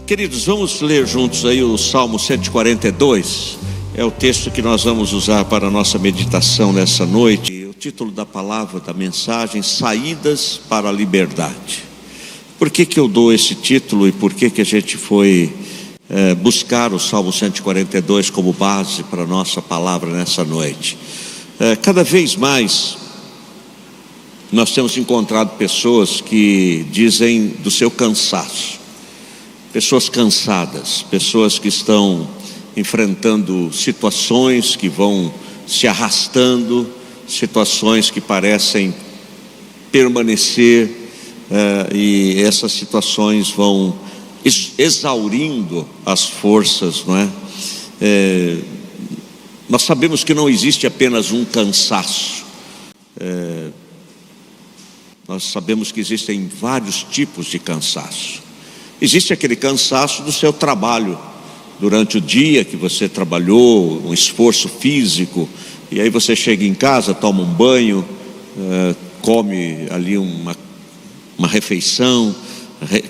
Queridos, vamos ler juntos aí o Salmo 142. É o texto que nós vamos usar para a nossa meditação nessa noite. O título da palavra, da mensagem: Saídas para a Liberdade. Por que eu dou esse título e por que a gente foi buscar o Salmo 142 como base para a nossa palavra nessa noite? Cada vez mais nós temos encontrado pessoas que dizem do seu cansaço, pessoas cansadas, pessoas que estão enfrentando situações que vão se arrastando, situações que parecem permanecer, e essas situações vão exaurindo as forças, não é? Nós sabemos que não existe apenas um cansaço, nós sabemos que existem vários tipos de cansaço. Existe aquele cansaço do seu trabalho, durante o dia que você trabalhou, um esforço físico, e aí você chega em casa, toma um banho, come ali uma refeição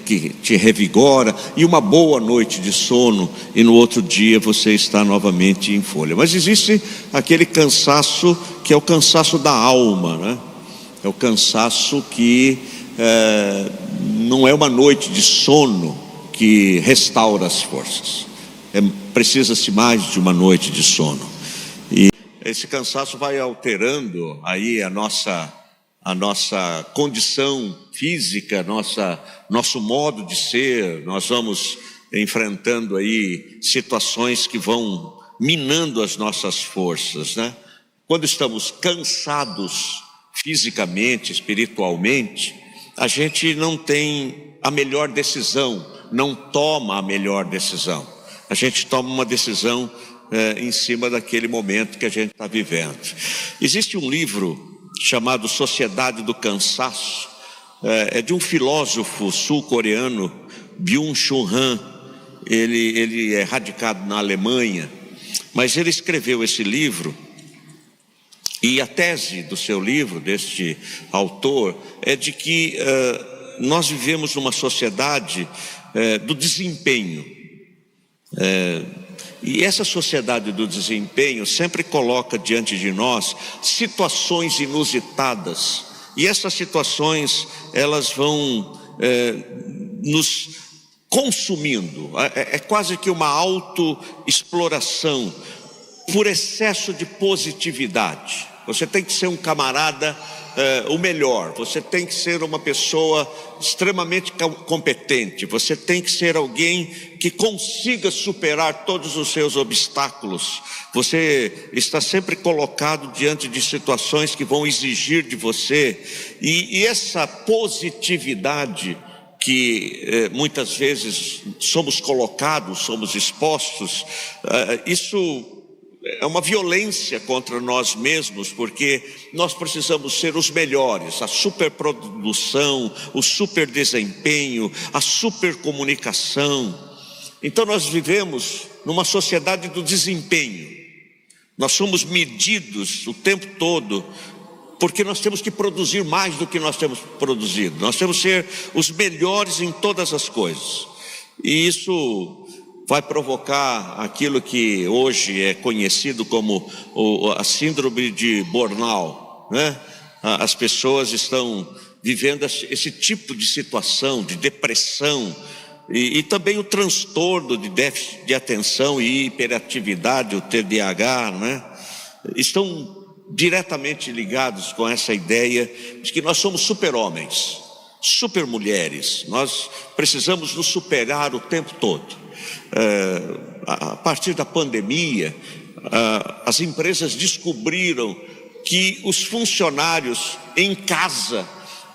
que te revigora, e uma boa noite de sono, e no outro dia você está novamente em folha. Mas existe aquele cansaço que é o cansaço da alma, né? É o cansaço que não é uma noite de sono que restaura as forças. Precisa-se mais de uma noite de sono. E esse cansaço vai alterando aí a nossa condição física, nosso modo de ser. Nós vamos enfrentando aí situações que vão minando as nossas forças, né? Quando estamos cansados fisicamente, espiritualmente, a gente não tem a melhor decisão, não toma a melhor decisão. A gente toma uma decisão em cima daquele momento que a gente está vivendo. Existe um livro chamado Sociedade do Cansaço, é de um filósofo sul-coreano, Byung-Chul Han. Ele é radicado na Alemanha, mas ele escreveu esse livro, e a tese do seu livro, deste autor, é de que nós vivemos numa sociedade do desempenho. E essa sociedade do desempenho sempre coloca diante de nós situações inusitadas, e essas situações elas vão nos consumindo. É quase que uma autoexploração por excesso de positividade. Você tem que ser um camarada o melhor, você tem que ser uma pessoa extremamente competente, você tem que ser alguém que consiga superar todos os seus obstáculos. Você está sempre colocado diante de situações que vão exigir de você, e essa positividade que muitas vezes somos colocados, somos expostos, isso é uma violência contra nós mesmos, porque nós precisamos ser os melhores, a superprodução, o super desempenho, a supercomunicação. Então nós vivemos numa sociedade do desempenho. Nós somos medidos o tempo todo, porque nós temos que produzir mais do que nós temos produzido. Nós temos que ser os melhores em todas as coisas, e isso vai provocar aquilo que hoje é conhecido como a síndrome de burnout, né? As pessoas estão vivendo esse tipo de situação, de depressão, e também o transtorno de déficit de atenção e hiperatividade, o TDAH, né? Estão diretamente ligados com essa ideia de que nós somos super-homens, super-mulheres. Nós precisamos nos superar o tempo todo. A partir da pandemia, as empresas descobriram que os funcionários em casa,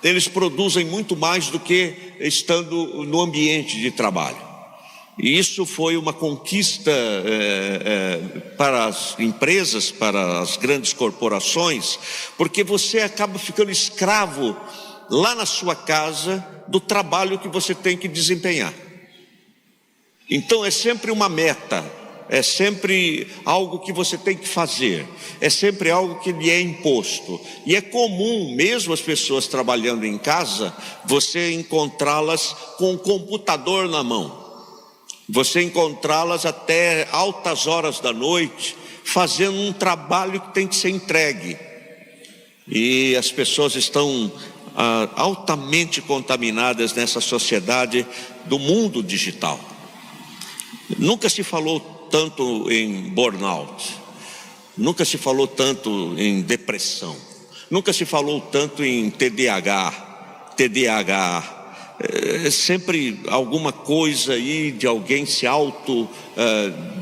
eles produzem muito mais do que estando no ambiente de trabalho. E isso foi uma conquista para as empresas, para as grandes corporações, porque você acaba ficando escravo lá na sua casa do trabalho que você tem que desempenhar. Então é sempre uma meta, é sempre algo que você tem que fazer, é sempre algo que lhe é imposto. E é comum, mesmo as pessoas trabalhando em casa, você encontrá-las com o computador na mão. você encontrá-las até altas horas da noite, fazendo um trabalho que tem que ser entregue. E as pessoas estão altamente contaminadas nessa sociedade do mundo digital. Nunca se falou tanto em burnout, nunca se falou tanto em depressão, nunca se falou tanto em TDAH. É sempre alguma coisa aí de alguém se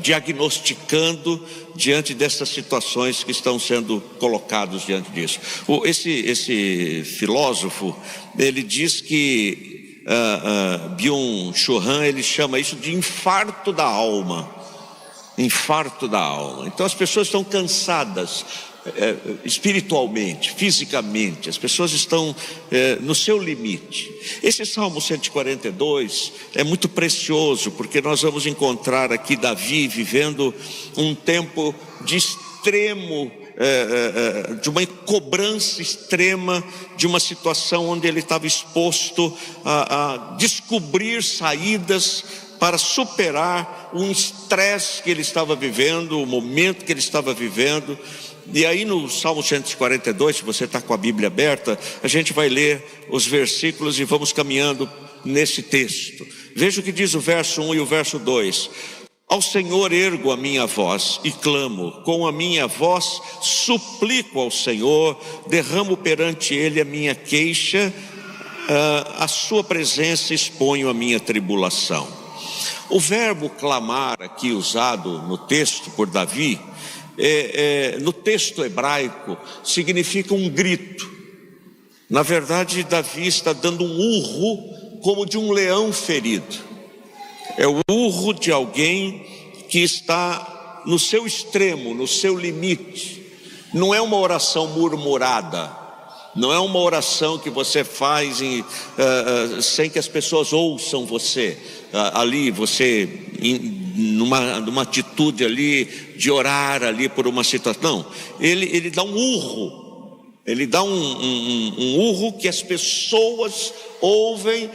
diagnosticando diante dessas situações que estão sendo colocados diante disso. Esse filósofo, ele diz que Byung-Chul Han, ele chama isso de infarto da alma. Infarto da alma. Então as pessoas estão cansadas, espiritualmente, fisicamente, as pessoas estão no seu limite. Esse Salmo 142 é muito precioso, porque nós vamos encontrar aqui Davi vivendo um tempo de extremo, de uma cobrança extrema, de uma situação onde ele estava exposto a descobrir saídas para superar um estresse que ele estava vivendo, o momento que ele estava vivendo. E aí no Salmo 142, se você está com a Bíblia aberta, a gente vai ler os versículos e vamos caminhando nesse texto. Veja o que diz o verso 1 e o verso 2. Ao Senhor ergo a minha voz e clamo, com a minha voz suplico ao Senhor, derramo perante Ele a minha queixa, a sua presença exponho a minha tribulação. O verbo clamar aqui usado no texto por Davi, no texto hebraico, significa um grito. Na verdade, Davi está dando um urro como de um leão ferido. É o urro de alguém que está no seu extremo, no seu limite. Não é uma oração murmurada, não é uma oração que você faz sem que as pessoas ouçam você. Ali você numa atitude ali de orar ali por uma situação. Não, ele dá um urro, ele dá um urro que as pessoas ouvem,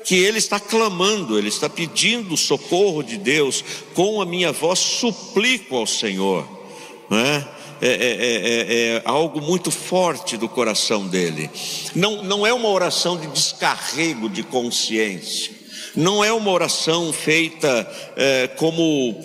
que ele está clamando, ele está pedindo o socorro de Deus. Com a minha voz suplico ao Senhor, não é? É algo muito forte do coração dele. Não é uma oração de descarrego de consciência. Não é uma oração feita como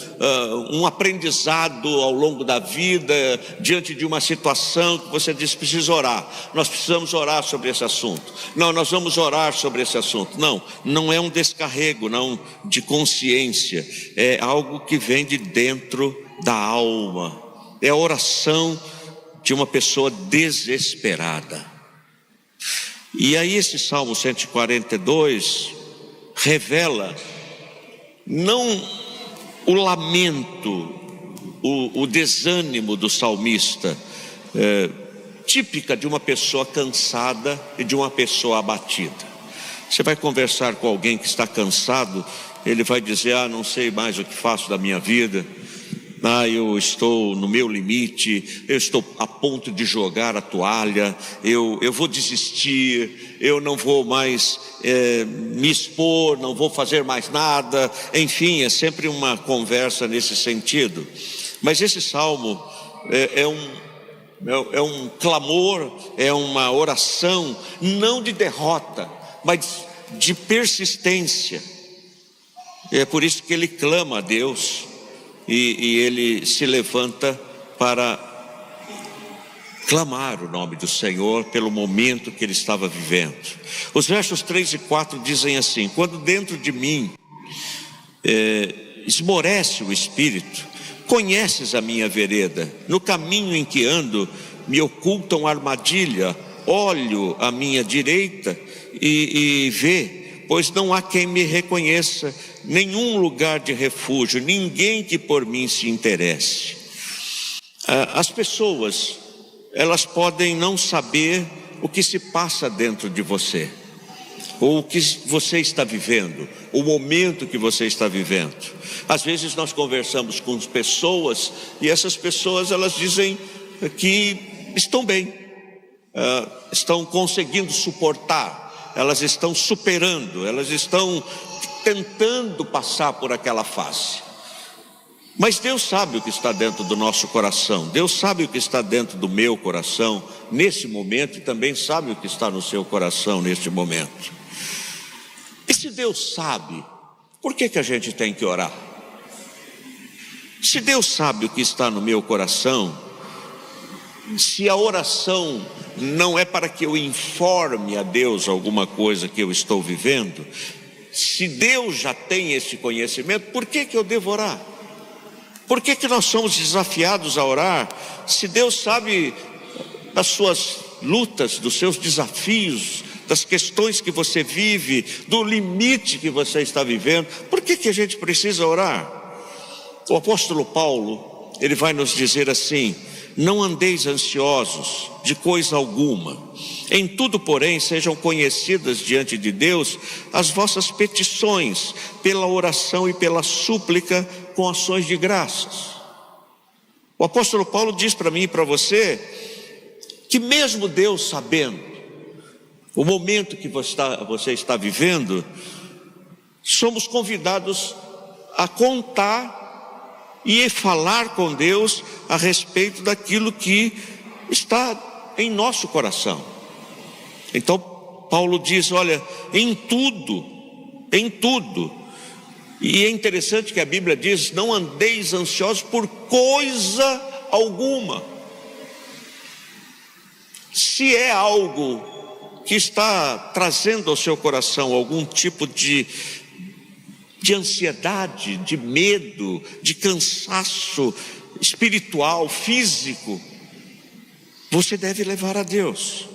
um aprendizado ao longo da vida, diante de uma situação que você diz, precisa orar. Nós precisamos orar sobre esse assunto. Não, nós vamos orar sobre esse assunto. Não é um descarrego, não, de consciência. É algo que vem de dentro da alma. É a oração de uma pessoa desesperada. E aí esse Salmo 142... revela não o lamento, o desânimo do salmista, típica de uma pessoa cansada e de uma pessoa abatida. Você vai conversar com alguém que está cansado, ele vai dizer, não sei mais o que faço da minha vida, eu estou no meu limite, eu estou a ponto de jogar a toalha, eu vou desistir, eu não vou mais me expor, não vou fazer mais nada. Enfim, é sempre uma conversa nesse sentido. Mas esse salmo é um clamor, é uma oração, não de derrota, mas de persistência. É por isso que ele clama a Deus. E ele se levanta para clamar o nome do Senhor pelo momento que ele estava vivendo. Os versos 3 e 4 dizem assim: quando dentro de mim esmorece o espírito, conheces a minha vereda, no caminho em que ando me ocultam armadilha, olho à minha direita e vê, pois não há quem me reconheça, nenhum lugar de refúgio, ninguém que por mim se interesse. As pessoas, elas podem não saber o que se passa dentro de você, ou o que você está vivendo, o momento que você está vivendo. Às vezes nós conversamos com pessoas e essas pessoas, elas dizem que estão bem, estão conseguindo suportar, elas estão superando, elas estão tentando passar por aquela fase. Mas Deus sabe o que está dentro do nosso coração. Deus sabe o que está dentro do meu coração nesse momento, e também sabe o que está no seu coração neste momento. E se Deus sabe, por que a gente tem que orar? Se Deus sabe o que está no meu coração, se a oração não é para que eu informe a Deus alguma coisa que eu estou vivendo, se Deus já tem esse conhecimento, por que eu devo orar? Por que nós somos desafiados a orar? Se Deus sabe das suas lutas, dos seus desafios, das questões que você vive, do limite que você está vivendo, por que a gente precisa orar? O apóstolo Paulo, ele vai nos dizer assim: não andeis ansiosos de coisa alguma, em tudo, porém, sejam conhecidas diante de Deus as vossas petições, pela oração e pela súplica, com ações de graças. O apóstolo Paulo diz para mim e para você, que mesmo Deus sabendo o momento que você está vivendo, somos convidados a contar e falar com Deus a respeito daquilo que está em nosso coração. Então Paulo diz, olha, em tudo, e é interessante que a Bíblia diz, não andeis ansiosos por coisa alguma. Se é algo que está trazendo ao seu coração algum tipo de ansiedade, de medo, de cansaço espiritual, físico, você deve levar a Deus.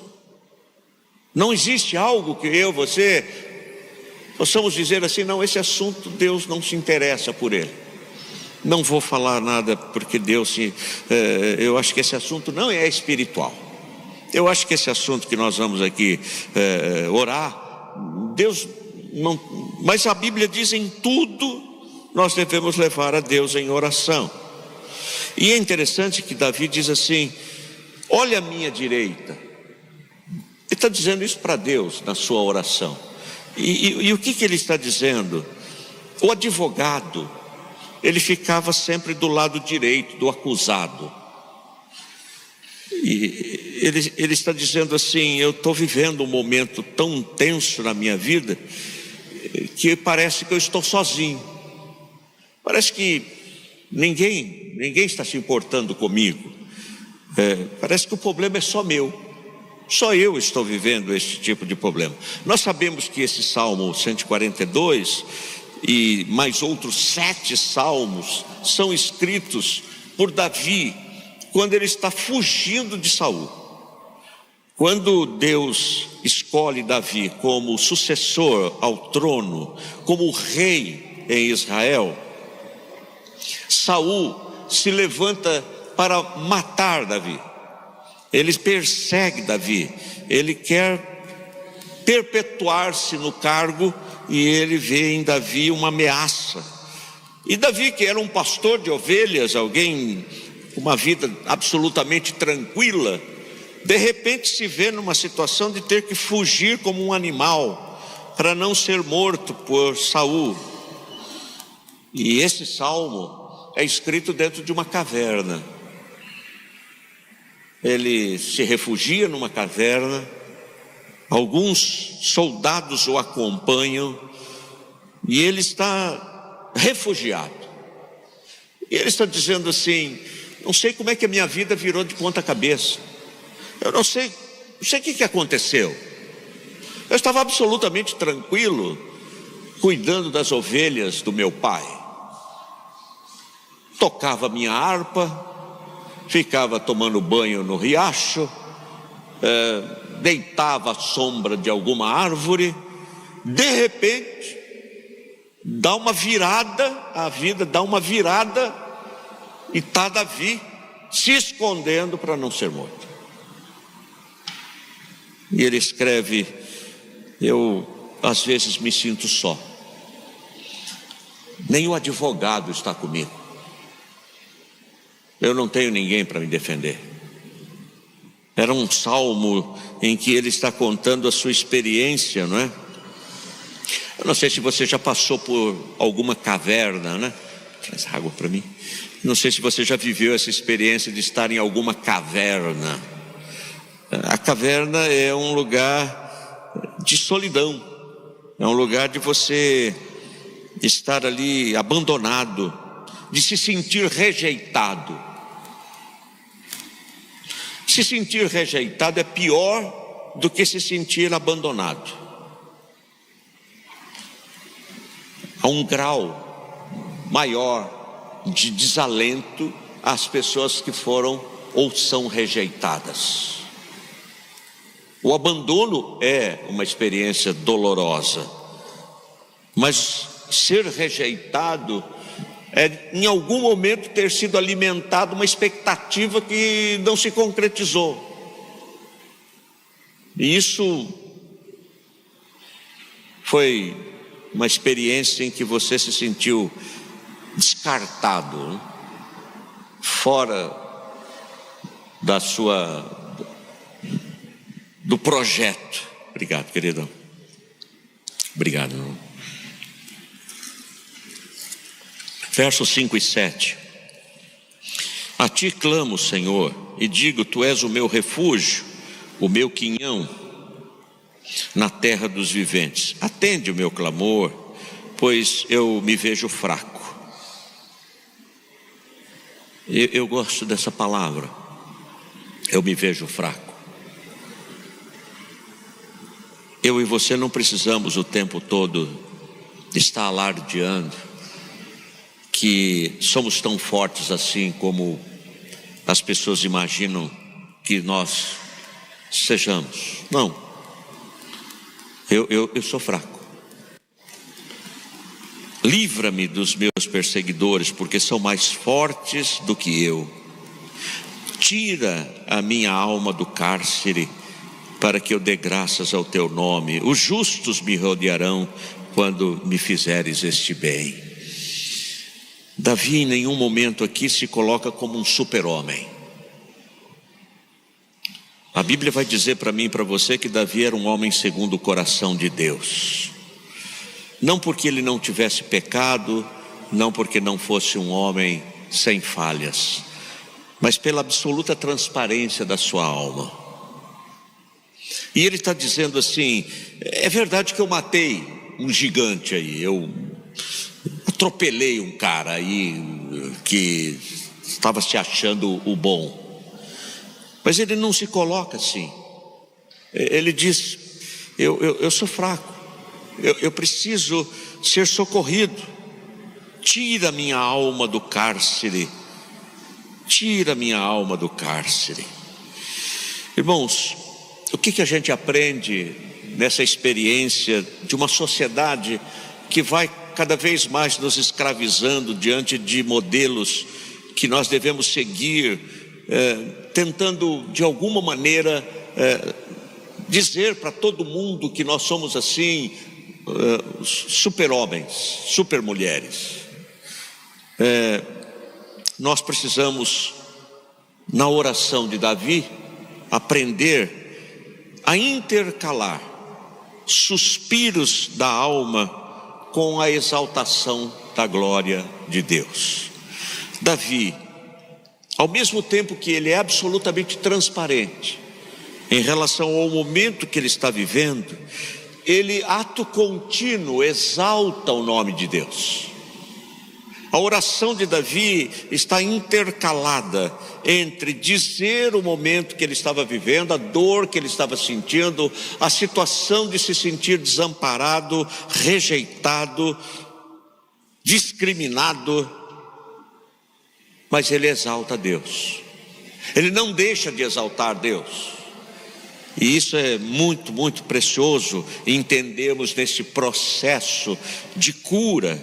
Não existe algo que você possamos dizer assim, não, esse assunto Deus não se interessa por ele. Não vou falar nada porque eu acho que esse assunto não é espiritual. Eu acho que esse assunto que nós vamos aqui orar, Deus não, mas a Bíblia diz, em tudo nós devemos levar a Deus em oração. E é interessante que Davi diz assim, olha a minha direita. Ele está dizendo isso para Deus na sua oração. E o que ele está dizendo? O advogado, ele ficava sempre do lado direito do acusado. E ele está dizendo assim, eu estou vivendo um momento tão tenso na minha vida, que parece que eu estou sozinho. Parece que ninguém está se importando comigo. Parece que o problema é só meu. Só eu estou vivendo esse tipo de problema. Nós sabemos que esse Salmo 142 e mais outros 7 salmos são escritos por Davi quando ele está fugindo de Saul. Quando Deus escolhe Davi como sucessor ao trono, como rei em Israel, Saul se levanta para matar Davi. Ele persegue Davi, ele quer perpetuar-se no cargo, e ele vê em Davi uma ameaça. E Davi, que era um pastor de ovelhas, alguém com uma vida absolutamente tranquila, de repente se vê numa situação de ter que fugir como um animal, para não ser morto por Saul. E esse salmo é escrito dentro de uma caverna. Ele se refugia numa caverna, alguns soldados o acompanham, e ele está refugiado. E ele está dizendo assim, não sei como é que a minha vida virou de ponta cabeça. Eu não sei o que aconteceu. Eu estava absolutamente tranquilo, cuidando das ovelhas do meu pai. Tocava minha harpa, ficava tomando banho no riacho, deitava à sombra de alguma árvore. De repente, dá uma virada, a vida dá uma virada, e está Davi se escondendo para não ser morto. E ele escreve, eu às vezes me sinto só, nem o advogado está comigo, eu não tenho ninguém para me defender. Era um salmo em que ele está contando a sua experiência, não é? Eu não sei se você já passou por alguma caverna, né? Traz água para mim. Não sei se você já viveu essa experiência de estar em alguma caverna. A caverna é um lugar de solidão, é um lugar de você estar ali abandonado, de se sentir rejeitado. Se sentir rejeitado é pior do que se sentir abandonado. Há um grau maior de desalento às pessoas que foram ou são rejeitadas. O abandono é uma experiência dolorosa, mas ser rejeitado é em algum momento ter sido alimentado uma expectativa que não se concretizou. E isso foi uma experiência em que você se sentiu descartado, né? Fora do projeto. Obrigado, queridão. Obrigado, irmão. Versos 5 e 7. A ti clamo, Senhor, e digo: tu és o meu refúgio, o meu quinhão na terra dos viventes. Atende o meu clamor, pois eu me vejo fraco. Eu gosto dessa palavra. Eu me vejo fraco. Eu e você não precisamos o tempo todo estar alardeando que somos tão fortes assim como as pessoas imaginam que nós sejamos. Não, eu sou fraco. Livra-me dos meus perseguidores, porque são mais fortes do que eu. Tira a minha alma do cárcere, para que eu dê graças ao teu nome. Os justos me rodearão quando me fizeres este bem. Davi em nenhum momento aqui se coloca como um super-homem. A Bíblia vai dizer para mim e para você que Davi era um homem segundo o coração de Deus. Não porque ele não tivesse pecado, não porque não fosse um homem sem falhas, mas pela absoluta transparência da sua alma. E ele está dizendo assim: é verdade que eu matei um gigante aí, eu atropelei um cara aí que estava se achando o bom. Mas ele não se coloca assim. Ele diz: eu sou fraco, eu preciso ser socorrido. Tira minha alma do cárcere. Tira minha alma do cárcere. Irmãos, o que a gente aprende nessa experiência de uma sociedade que vai cada vez mais nos escravizando diante de modelos que nós devemos seguir, tentando de alguma maneira dizer para todo mundo que nós somos assim, super-homens, super-mulheres. Nós precisamos, na oração de Davi, aprender a intercalar suspiros da alma com a exaltação da glória de Deus. Davi, ao mesmo tempo que ele é absolutamente transparente em relação ao momento que ele está vivendo, ele, ato contínuo, exalta o nome de Deus. A oração de Davi está intercalada entre dizer o momento que ele estava vivendo, a dor que ele estava sentindo, a situação de se sentir desamparado, rejeitado, discriminado, mas ele exalta Deus. Ele não deixa de exaltar Deus. E isso é muito, muito precioso entendermos nesse processo de cura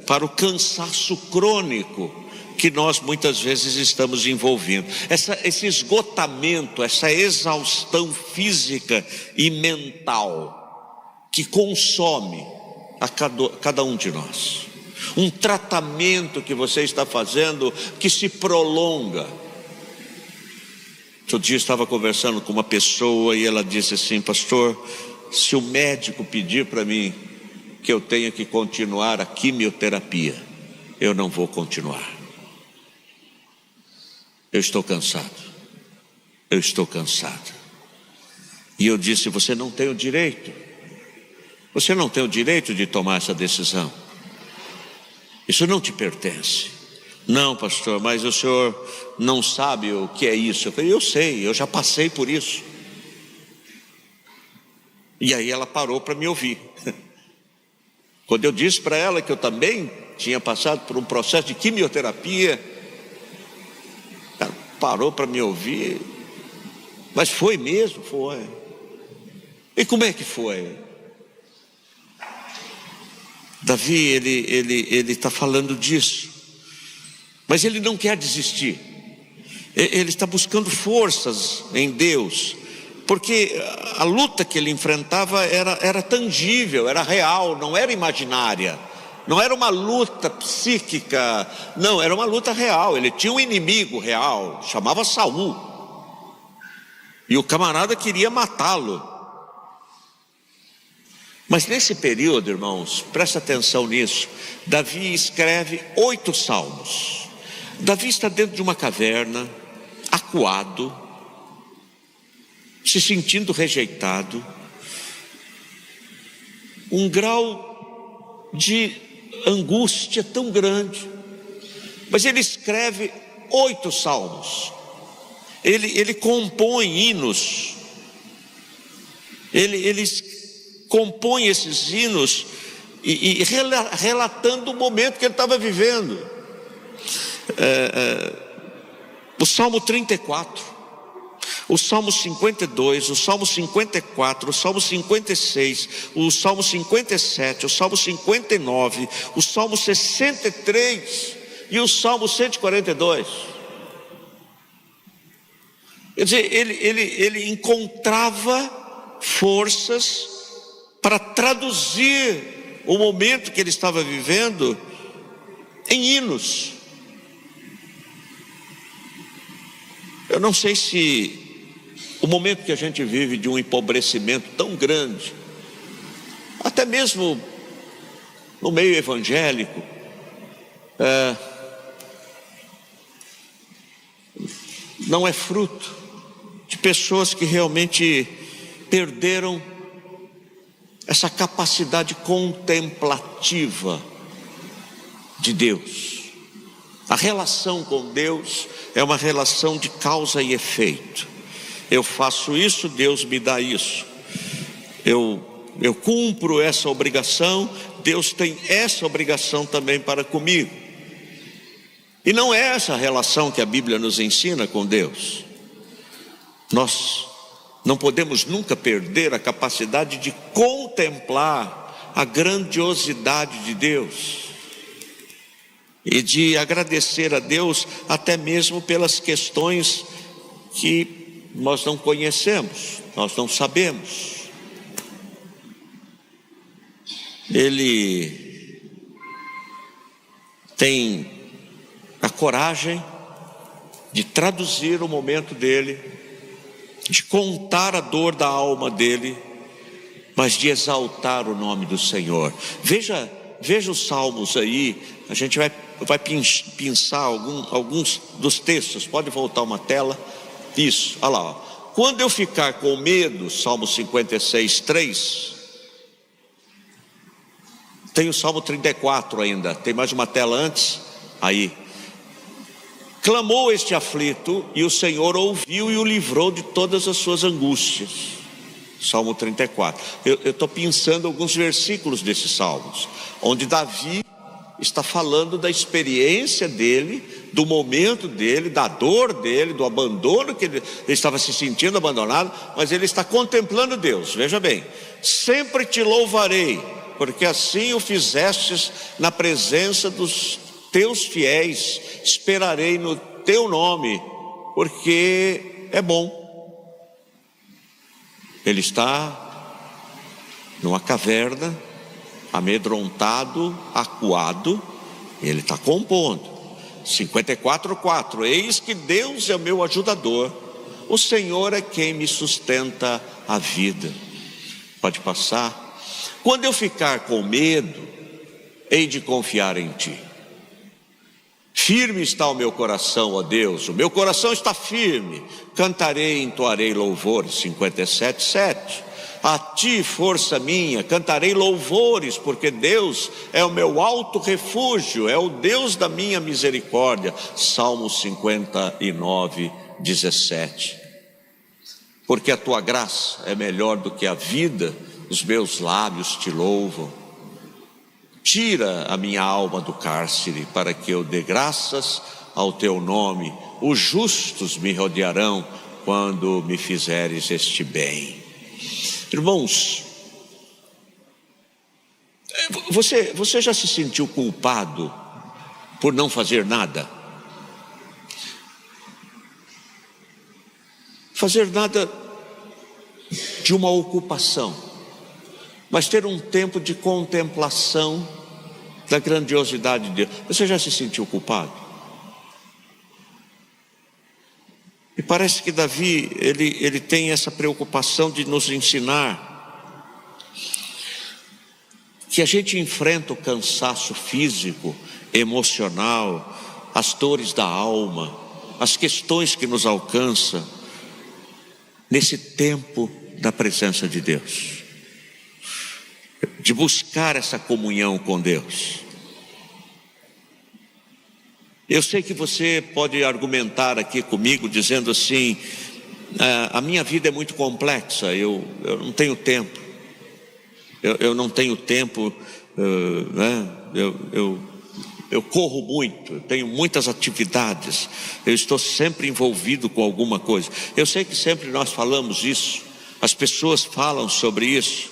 para o cansaço crônico que nós muitas vezes estamos envolvidos. Esse esgotamento, essa exaustão física e mental que consome a cada um de nós. Um tratamento que você está fazendo que se prolonga. Outro dia eu estava conversando com uma pessoa e ela disse assim: pastor, se o médico pedir para mim que eu tenha que continuar a quimioterapia. Eu não vou continuar. Eu estou cansado. Eu estou cansado. E eu disse: você não tem o direito. Você não tem o direito de tomar essa decisão. Isso não te pertence. Não, pastor, mas o senhor não sabe o que é isso. Eu falei: eu sei, eu já passei por isso. E aí ela parou para me ouvir. Quando eu disse para ela que eu também tinha passado por um processo de quimioterapia, ela parou para me ouvir. Mas foi mesmo? Foi. E como é que foi? Davi, ele está falando disso, mas ele não quer desistir. Ele está buscando forças em Deus, porque a luta que ele enfrentava era tangível, era real, não era imaginária, não era uma luta psíquica, não, era uma luta real. Ele tinha um inimigo real, chamava Saul, e o camarada queria matá-lo. Mas nesse período, irmãos, presta atenção nisso, Davi escreve 8 salmos. Davi está dentro de uma caverna, acuado, se sentindo rejeitado, um grau de angústia tão grande, mas ele escreve 8 salmos. Ele compõe hinos, ele compõe esses hinos e relatando o momento que ele estava vivendo. O Salmo 34, o Salmo 52, o Salmo 54, o Salmo 56, o Salmo 57, o Salmo 59, o Salmo 63 e o Salmo 142. Quer dizer, ele encontrava forças para traduzir o momento que ele estava vivendo em hinos. Eu não sei se o momento que a gente vive de um empobrecimento tão grande, até mesmo no meio evangélico, não é fruto de pessoas que realmente perderam essa capacidade contemplativa de Deus. A relação com Deus é uma relação de causa e efeito. Eu faço isso, Deus me dá isso. Eu cumpro essa obrigação, Deus tem essa obrigação também para comigo. E não é essa a relação que a Bíblia nos ensina com Deus. Nós não podemos nunca perder a capacidade de contemplar a grandiosidade de Deus e de agradecer a Deus até mesmo pelas questões que nós não conhecemos, nós não sabemos. Ele tem a coragem de traduzir o momento dele, de contar a dor da alma dele, mas de exaltar o nome do Senhor. Veja os salmos aí, a gente vai pensar alguns dos textos. Pode voltar uma tela, isso, olha lá, ó. Quando eu ficar com medo, Salmo 56, 3, tem o Salmo 34 ainda, tem mais uma tela antes, aí. Clamou este aflito e o Senhor ouviu e o livrou de todas as suas angústias. Salmo 34. Eu estou pensando alguns versículos desses salmos, onde Davi está falando da experiência dele, do momento dele, da dor dele, do abandono que ele estava se sentindo abandonado, mas ele está contemplando Deus. Veja bem: sempre te louvarei, porque assim o fizestes na presença dos teus fiéis, esperarei no teu nome, porque é bom. Ele está numa caverna, amedrontado, acuado, ele está compondo. 54:4, eis que Deus é o meu ajudador, o Senhor é quem me sustenta a vida. Pode passar. Quando eu ficar com medo, hei de confiar em ti. Firme está o meu coração, ó Deus, o meu coração está firme. Cantarei e entoarei louvores, 57:7. A ti, força minha, cantarei louvores, porque Deus é o meu alto refúgio, é o Deus da minha misericórdia. Salmos 59:17. Porque a tua graça é melhor do que a vida, os meus lábios te louvam. Tira a minha alma do cárcere, para que eu dê graças ao teu nome. Os justos me rodearão quando me fizeres este bem. Irmãos, você já se sentiu culpado por não fazer nada? Fazer nada de uma ocupação, mas ter um tempo de contemplação da grandiosidade de Deus. Você já se sentiu culpado? E parece que Davi, ele tem essa preocupação de nos ensinar que a gente enfrenta o cansaço físico, emocional, as dores da alma, as questões que nos alcançam nesse tempo da presença de Deus, de buscar essa comunhão com Deus. Eu sei que você pode argumentar aqui comigo dizendo assim: a minha vida é muito complexa, eu não tenho tempo, eu não tenho tempo, né? Eu corro muito, eu tenho muitas atividades, eu estou sempre envolvido com alguma coisa. Eu sei que sempre nós falamos isso, as pessoas falam sobre isso.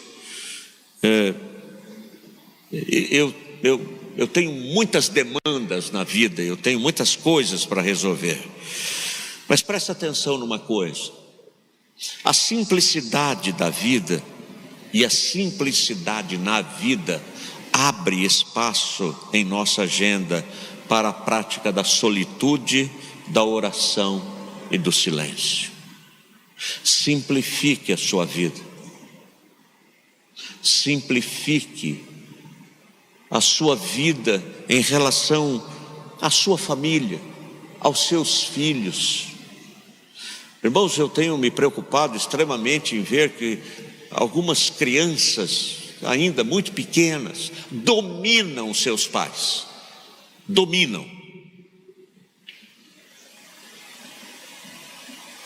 Eu tenho muitas demandas na vida, eu tenho muitas coisas para resolver. Mas presta atenção numa coisa: a simplicidade da vida e a simplicidade na vida abre espaço em nossa agenda para a prática da solitude, da oração e do silêncio. Simplifique a sua vida. Simplifique a sua vida em relação à sua família, aos seus filhos. Irmãos, eu tenho me preocupado extremamente em ver que algumas crianças, ainda muito pequenas, dominam seus pais. Dominam.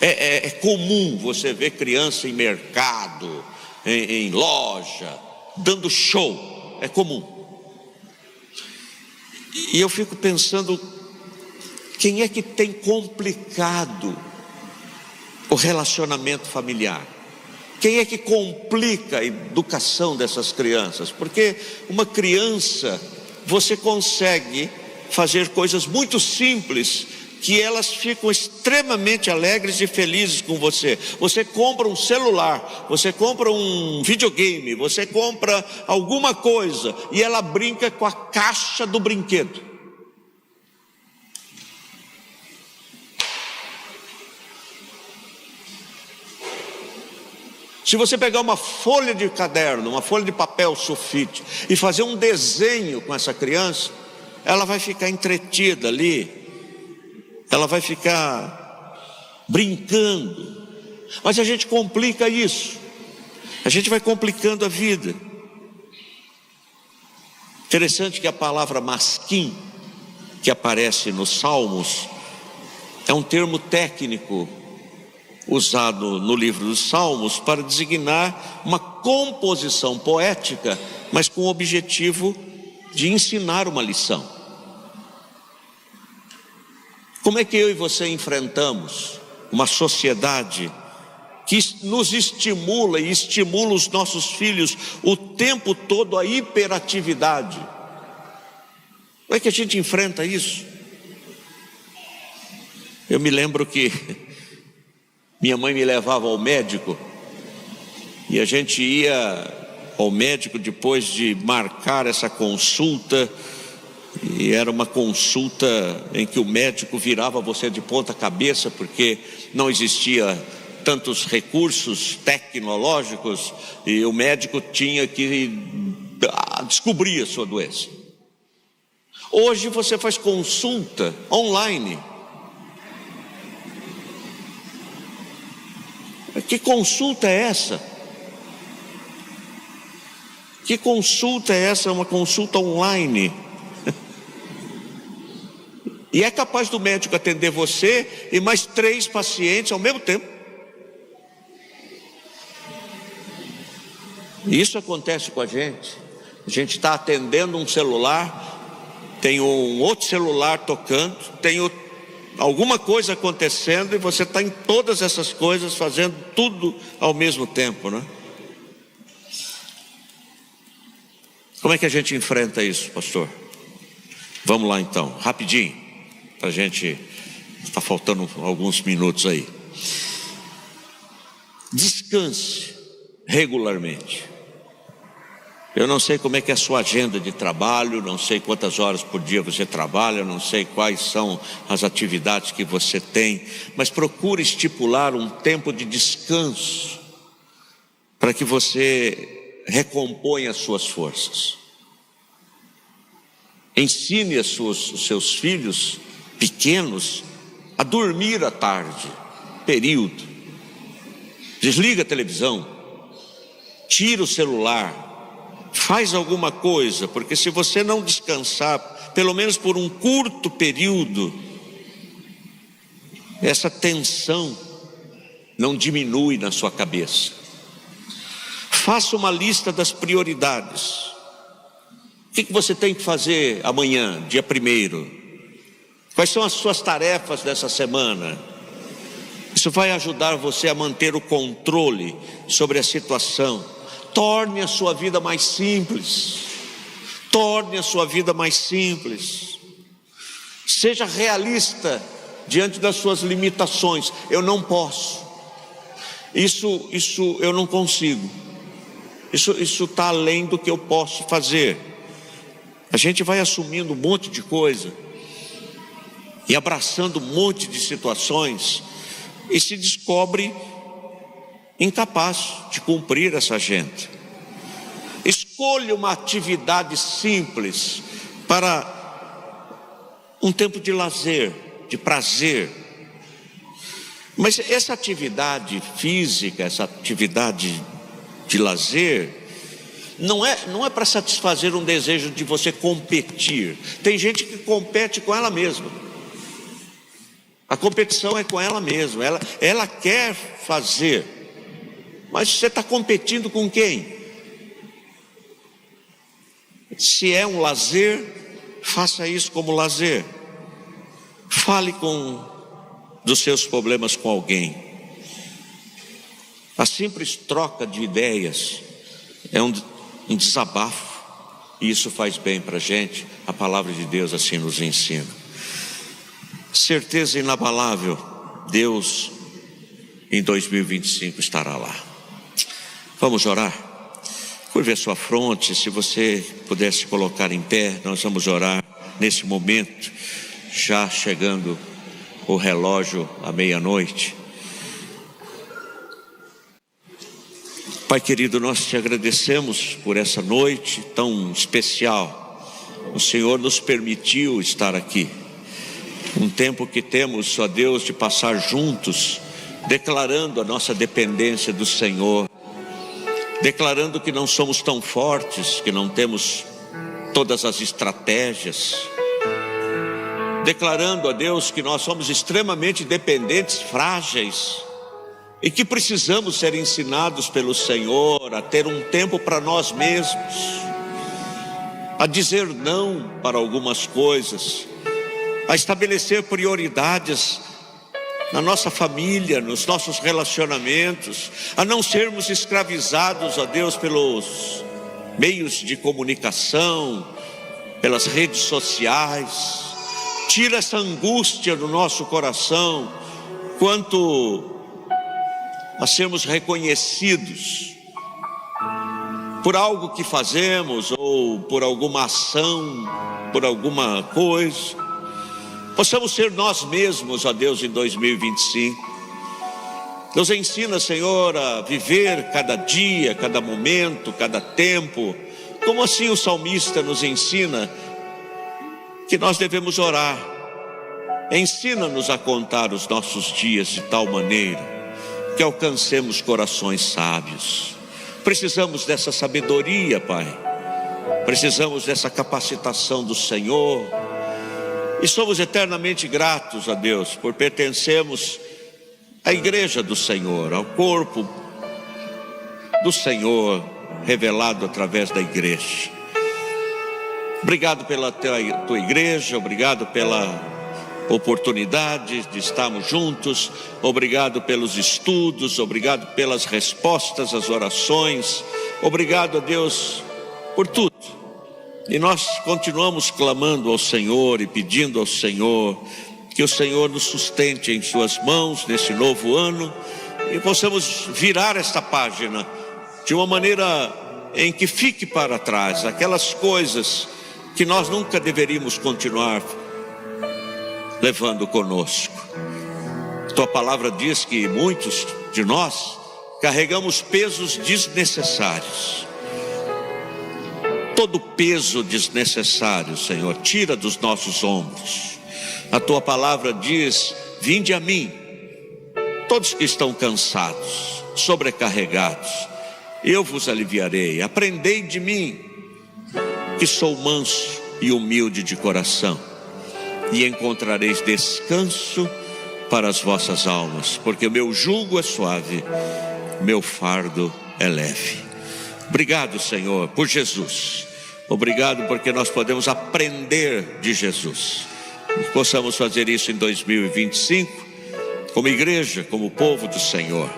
É comum você ver criança em mercado, em loja, dando show. É comum. E eu fico pensando, quem é que tem complicado o relacionamento familiar? Quem é que complica a educação dessas crianças? Porque uma criança, você consegue fazer coisas muito simples, que elas ficam extremamente alegres e felizes com você. Você compra um celular, você compra um videogame, você compra alguma coisa e ela brinca com a caixa do brinquedo. Se você pegar uma folha de caderno, uma folha de papel sulfite e fazer um desenho com essa criança, ela vai ficar entretida ali. Ela vai ficar brincando. Mas a gente complica isso. A gente vai complicando a vida. Interessante que a palavra masquim, que aparece nos Salmos, é um termo técnico usado no livro dos Salmos para designar uma composição poética, mas com o objetivo de ensinar uma lição. Como é que eu e você enfrentamos uma sociedade que nos estimula e estimula os nossos filhos o tempo todo à hiperatividade? Como é que a gente enfrenta isso? Eu me lembro que minha mãe me levava ao médico e a gente ia ao médico depois de marcar essa consulta. E era uma consulta em que o médico virava você de ponta cabeça, porque não existia tantos recursos tecnológicos e o médico tinha que descobrir a sua doença. Hoje você faz consulta online. Que consulta é essa? Que consulta é essa? Uma consulta online. E é capaz do médico atender você e mais 3 pacientes ao mesmo tempo. Isso acontece com a gente. A gente está atendendo um celular, tem um outro celular tocando, tem alguma coisa acontecendo e você está em todas essas coisas, fazendo tudo ao mesmo tempo, né? Como é que a gente enfrenta isso, pastor? Vamos lá então, rapidinho. A gente está faltando alguns minutos aí. Descanse regularmente. Eu não sei como é que é a sua agenda de trabalho, não sei quantas horas por dia você trabalha, não sei quais são as atividades que você tem, mas procure estipular um tempo de descanso para que você recomponha as suas forças. Ensine os seus filhos pequenos a dormir à tarde, período. Desliga a televisão, tira o celular, faz alguma coisa, porque se você não descansar, pelo menos por um curto período, essa tensão não diminui na sua cabeça. Faça uma lista das prioridades. O que você tem que fazer amanhã, dia 1º? Quais são as suas tarefas dessa semana? Isso vai ajudar você a manter o controle sobre a situação. Torne a sua vida mais simples. Torne a sua vida mais simples. Seja realista diante das suas limitações. Eu não posso. Isso eu não consigo. Isso está além do que eu posso fazer. A gente vai assumindo um monte de coisa e abraçando um monte de situações e se descobre incapaz de cumprir essa agenda. Escolha uma atividade simples para um tempo de lazer, de prazer. Mas essa atividade física, essa atividade de lazer, não é para satisfazer um desejo de você competir. Tem gente que compete com ela mesma. A competição é com ela mesma, ela quer fazer, mas você está competindo com quem? Se é um lazer, faça isso como lazer. Fale dos seus problemas com alguém. A simples troca de ideias é um desabafo, e isso faz bem para a gente. A palavra de Deus assim nos ensina. Certeza inabalável, Deus em 2025 estará lá. Vamos orar? Curve a sua fronte, se você puder se colocar em pé, nós vamos orar nesse momento, já chegando o relógio à meia-noite. Pai querido, nós te agradecemos por essa noite tão especial. O Senhor nos permitiu estar aqui. Um tempo que temos, ó Deus, de passar juntos, declarando a nossa dependência do Senhor, declarando que não somos tão fortes, que não temos todas as estratégias, declarando a Deus que nós somos extremamente dependentes, frágeis, e que precisamos ser ensinados pelo Senhor a ter um tempo para nós mesmos, a dizer não para algumas coisas, a estabelecer prioridades na nossa família, nos nossos relacionamentos, a não sermos escravizados, ó Deus, pelos meios de comunicação, pelas redes sociais. Tira essa angústia do nosso coração quanto a sermos reconhecidos por algo que fazemos ou por alguma ação, por alguma coisa. Possamos ser nós mesmos, ó Deus, em 2025. Nos ensina, Senhor, a viver cada dia, cada momento, cada tempo, como assim o salmista nos ensina que nós devemos orar. Ensina-nos a contar os nossos dias de tal maneira que alcancemos corações sábios. Precisamos dessa sabedoria, Pai. Precisamos dessa capacitação do Senhor. E somos eternamente gratos a Deus por pertencermos à igreja do Senhor, ao corpo do Senhor revelado através da igreja. Obrigado pela tua igreja, obrigado pela oportunidade de estarmos juntos, obrigado pelos estudos, obrigado pelas respostas às orações, obrigado a Deus por tudo. E nós continuamos clamando ao Senhor e pedindo ao Senhor que o Senhor nos sustente em suas mãos nesse novo ano e possamos virar esta página de uma maneira em que fique para trás aquelas coisas que nós nunca deveríamos continuar levando conosco. Tua palavra diz que muitos de nós carregamos pesos desnecessários. Todo peso desnecessário, Senhor, tira dos nossos ombros. A tua palavra diz: vinde a mim, todos que estão cansados, sobrecarregados, eu vos aliviarei. Aprendei de mim, que sou manso e humilde de coração, e encontrareis descanso para as vossas almas, porque o meu jugo é suave, meu fardo é leve. Obrigado, Senhor, por Jesus. Obrigado porque nós podemos aprender de Jesus. Que possamos fazer isso em 2025, como igreja, como povo do Senhor.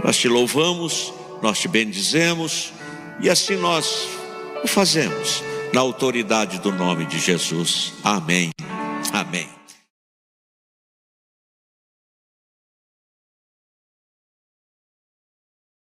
Nós te louvamos, nós te bendizemos, e assim nós o fazemos, na autoridade do nome de Jesus. Amém. Amém.